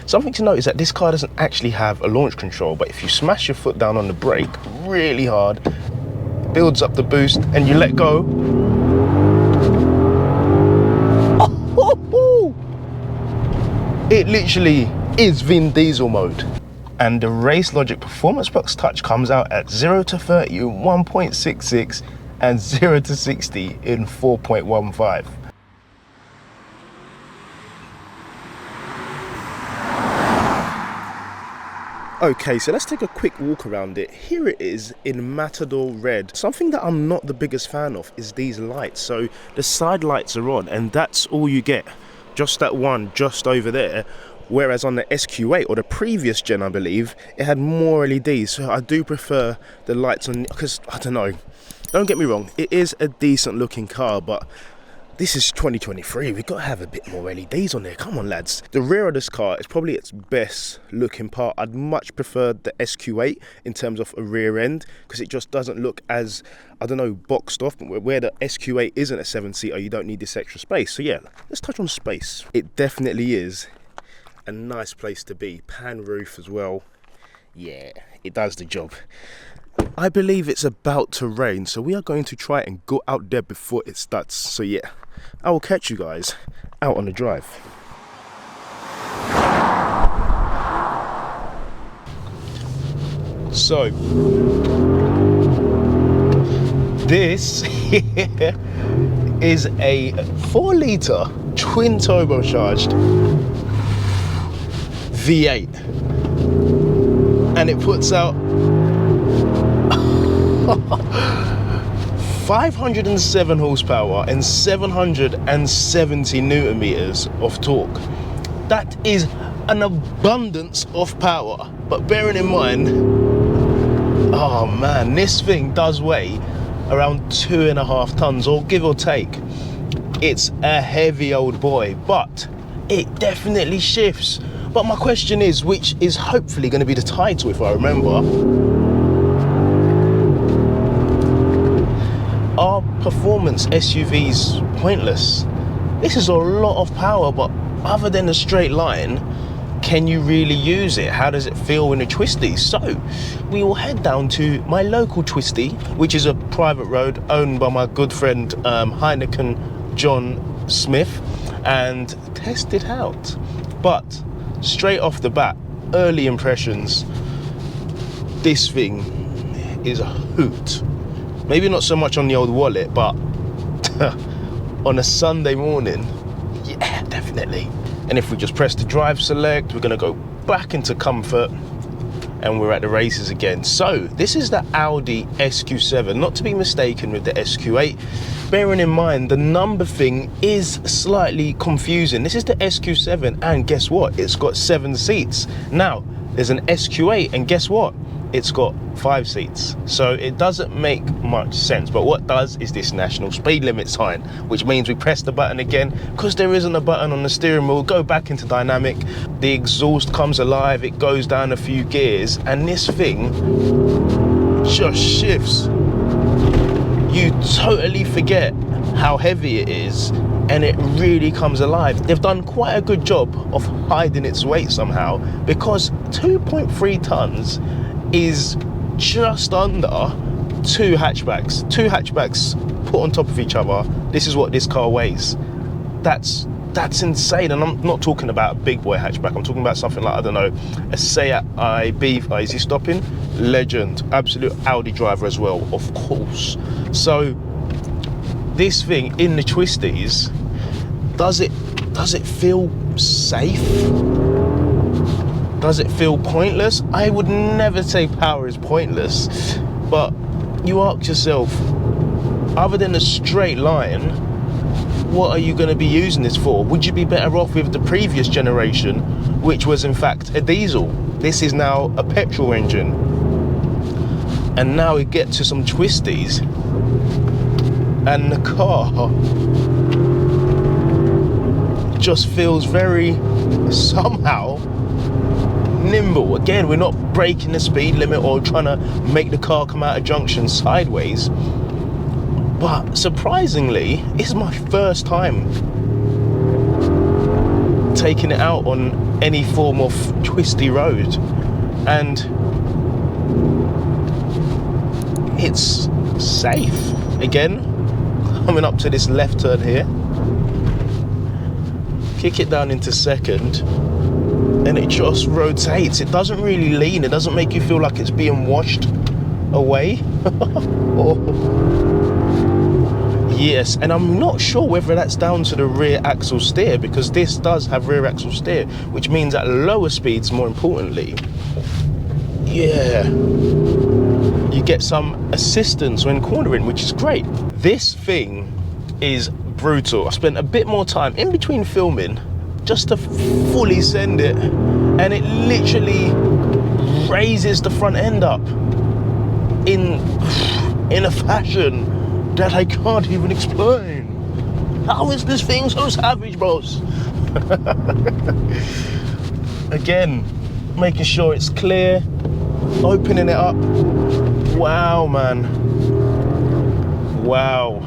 Something to note is that this car doesn't actually have a launch control, but if you smash your foot down on the brake really hard, it builds up the boost and you let go. It literally is Vin Diesel mode. And the Race Logic Performance Box Touch comes out at 0 to 30 in 1.66 and 0 to 60 in 4.15. Okay, so let's take a quick walk around it. Here it is in Matador Red. Something that I'm not the biggest fan of is these lights. So the side lights are on and that's all you get. Just that one just over there. Whereas on the SQ8 or the previous gen, I believe, it had more LEDs. So I do prefer the lights on, because I don't know. Don't get me wrong, it is a decent looking car, but this is 2023, we've got to have a bit more LEDs on there. Come on, lads. The rear of this car is probably its best looking part. I'd much prefer the SQ8 in terms of a rear end, because it just doesn't look as, I don't know, boxed off. But where the SQ8 isn't a 7-seater, you don't need this extra space. So yeah, let's touch on space. It definitely is a nice place to be. Pan roof as well. Yeah, it does the job. I believe it's about to rain, so we are going to try and go out there before it starts. So yeah, I will catch you guys out on the drive. So this is a 4-litre twin turbocharged V8, and it puts out 507 horsepower and 770 newton meters of torque. That is an abundance of power, but bearing in mind, oh man, this thing does weigh around 2.5 tons, or give or take. It's a heavy old boy, but it definitely shifts. But my question is, which is hopefully going to be the title if I remember, are performance SUVs pointless? This is a lot of power, but other than a straight line, can you really use it? How does it feel in a twisty? So we will head down to my local twisty, which is a private road owned by my good friend Heineken John Smith, and test it out. But straight off the bat, early impressions, this thing is a hoot. Maybe not so much on the old wallet, but on a Sunday morning, yeah, definitely. And if we just press the drive select, we're gonna go back into comfort and we're at the races again. So this is the Audi SQ7, not to be mistaken with the SQ8. Bearing in mind, the number thing is slightly confusing. This is the SQ7, and guess what? It's got 7 seats. Now, there's an SQ8, and guess what? It's got 5 seats. So it doesn't make much sense. But what does is this national speed limit sign, which means we press the button again. Because there isn't a button on the steering wheel, go back into dynamic. The exhaust comes alive, it goes down a few gears, and this thing just shifts. You totally forget how heavy it is, and it really comes alive. They've done quite a good job of hiding its weight somehow, because 2.3 tons is just under 2 hatchbacks. 2 hatchbacks put on top of each other. This is what this car weighs. That's insane. And I'm not talking about a big boy hatchback. I'm talking about something like, I don't know, a Seat Ibiza. Is he stopping? Legend. Absolute Audi driver as well, of course. So this thing in the twisties, does it feel safe? Does it feel pointless? I would never say power is pointless, but you ask yourself, other than a straight line, what are you going to be using this for? Would you be better off with the previous generation, which was in fact a diesel? This is now a petrol engine. And now we get to some twisties, and the car just feels very, somehow, nimble. Again, we're not breaking the speed limit or trying to make the car come out of junction sideways, but surprisingly, it's my first time taking it out on any form of twisty road. And it's safe. Again, coming up to this left turn here, kick it down into second, and it just rotates. It doesn't really lean. It doesn't make you feel like it's being washed away. Yes, and I'm not sure whether that's down to the rear axle steer, because this does have rear axle steer, which means at lower speeds, more importantly, yeah, you get some assistance when cornering, which is great. This thing is brutal. I spent a bit more time in between filming just to fully send it, and it literally raises the front end up in a fashion that I can't even explain. How is this thing so savage, bros? Again, making sure it's clear, opening it up. Wow, man. Wow.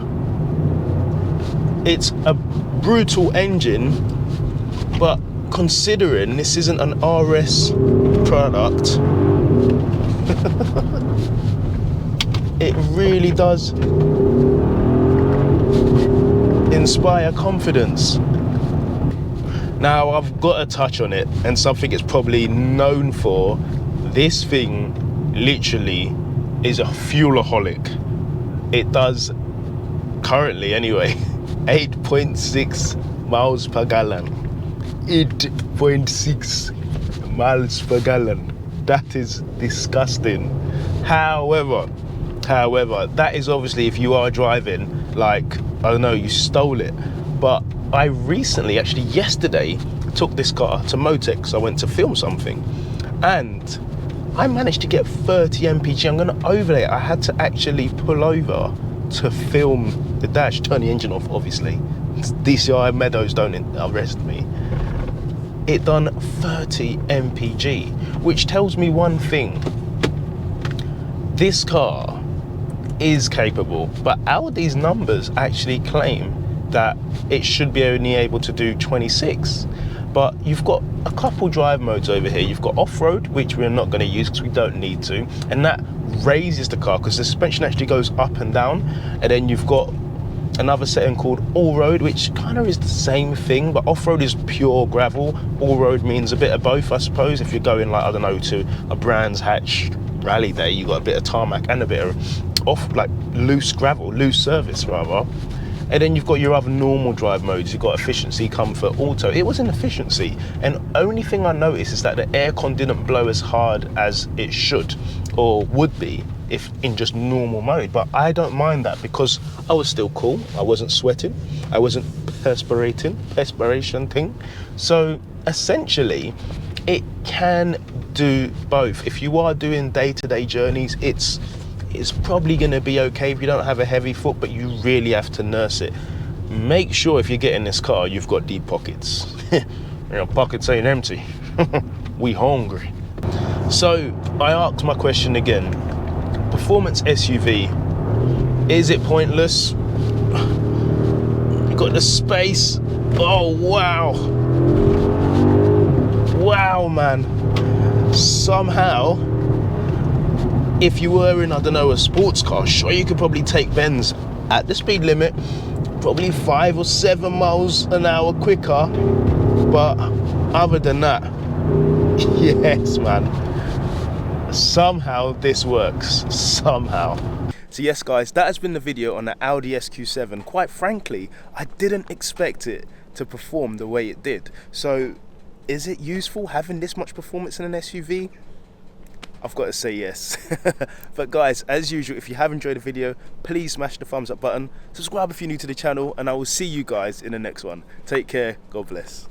It's a brutal engine, but considering this isn't an RS product, it really does inspire confidence. Now, I've got to touch on it, and something it's probably known for. This thing literally is a fuelaholic. It does, currently anyway, 8.6 miles per gallon. 8.6 miles per gallon. That is disgusting. However, that is obviously if you are driving like, I don't know, you stole it. But I recently, actually yesterday, took this car to Motex. I went to film something, and I managed to get 30 mpg. I'm gonna overlay it. I had to actually pull over to film the dash, turn the engine off, obviously. DCI Meadows don't arrest me. It done 30 mpg, which tells me one thing. This car is capable, but Audi's numbers actually claim that it should be only able to do 26. But you've got a couple drive modes over here. You've got off-road, which we're not going to use because we don't need to, and that raises the car because the suspension actually goes up and down. And then you've got another setting called all-road, which kind of is the same thing, but off-road is pure gravel. All-road means a bit of both, I suppose. If you're going, like, I don't know, to a Brands Hatch rally day, you got a bit of tarmac and a bit of off, like, loose gravel, loose surface rather. And then you've got your other normal drive modes. You've got efficiency, comfort, auto. It was an efficiency, and only thing I noticed is that the aircon didn't blow as hard as it should or would be if in just normal mode. But I don't mind that because I was still cool. I wasn't sweating. I wasn't perspiration thing. So essentially, it can do both. If you are doing day-to-day journeys, it's probably going to be okay if you don't have a heavy foot, but you really have to nurse it. Make sure if you get in this car, you've got deep pockets. Your pockets ain't empty. We hungry. So I asked my question again. Performance SUV, is it pointless? You got the space. Oh, wow. Wow, man. Somehow, if you were in, I don't know, a sports car, sure, you could probably take bends at the speed limit, probably 5 or 7 miles an hour quicker. But other than that, yes, man, somehow this works, somehow. So yes, guys, that has been the video on the Audi SQ7. Quite frankly, I didn't expect it to perform the way it did. So is it useful having this much performance in an SUV? I've got to say yes. But guys, as usual, if you have enjoyed the video, please smash the thumbs up button, subscribe if you're new to the channel, and I will see you guys in the next one. Take care, God bless.